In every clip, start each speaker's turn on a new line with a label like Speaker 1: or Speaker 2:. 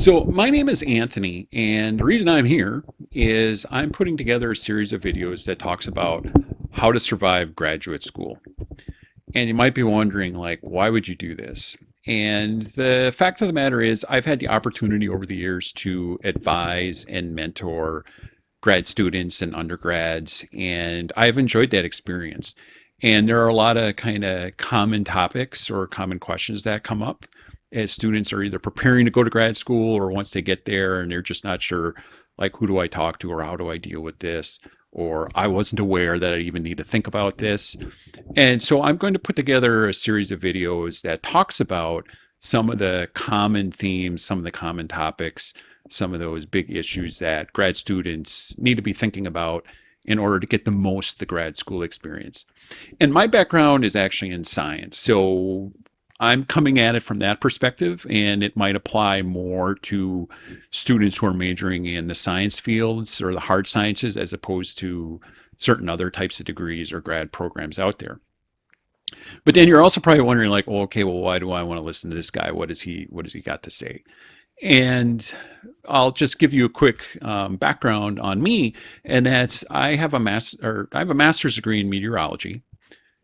Speaker 1: So, my name is Anthony, and the reason I'm here is I'm putting together a series of videos that talks about how to survive graduate school. And you might be wondering, like, why would you do this? And the fact of the matter is, I've had the opportunity over the years to advise and mentor grad students and undergrads, and I've enjoyed that experience. And there are a lot of kind of common topics or common questions that come up as students are either preparing to go to grad school or once they get there and they're just not sure, like, who do I talk to or how do I deal with this? Or I wasn't aware that I even need to think about this. And so I'm going to put together a series of videos that talks about some of the common themes, some of the common topics, some of those big issues that grad students need to be thinking about in order to get the most the grad school experience. And my background is actually in science. So I'm coming at it from that perspective, and it might apply more to students who are majoring in the science fields or the hard sciences as opposed to certain other types of degrees or grad programs out there. But then you're also probably wondering, like, well, okay, well, why do I want to listen to this guy? What does he got to say? And I'll just give you a quick background on me, and that's I have a master's degree in meteorology.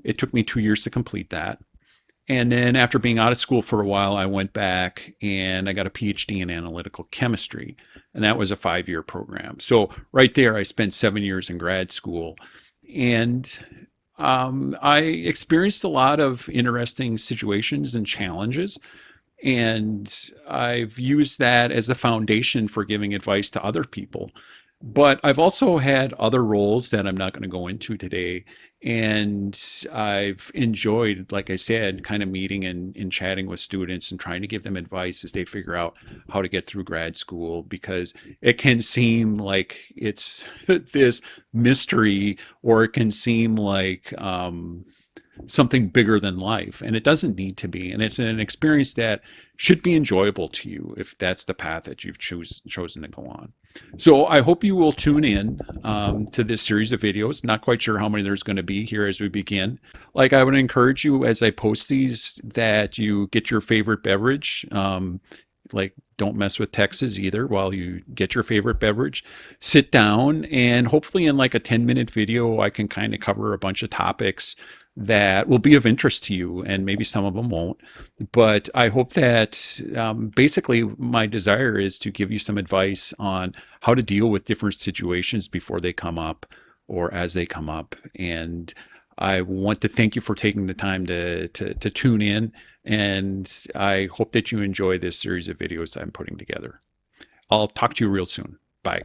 Speaker 1: It took me 2 years to complete that. And then after being out of school for a while, I went back and I got a PhD in analytical chemistry. And that was a 5 year program. So right there, I spent 7 years in grad school. And I experienced a lot of interesting situations and challenges. And I've used that as a foundation for giving advice to other people. But I've also had other roles that I'm not going to go into today. And I've enjoyed, like I said, kind of meeting and chatting with students and trying to give them advice as they figure out how to get through grad school because it can seem like it's this mystery or it can seem like something bigger than life. And it doesn't need to be. And it's an experience that should be enjoyable to you if that's the path that you've chosen to go on. So I hope you will tune in to this series of videos. Not quite sure how many there's going to be here as we begin. Like, I would encourage you as I post these that you get your favorite beverage. Like, don't mess with Texas either while you get your favorite beverage. Sit down and hopefully in like a 10-minute video, I can kind of cover a bunch of topics that will be of interest to you, and maybe some of them won't. But I hope that basically my desire is to give you some advice on how to deal with different situations before they come up or as they come up. And I want to thank you for taking the time to tune in, and I hope that you enjoy this series of videos I'm putting together. I'll talk to you real soon. Bye.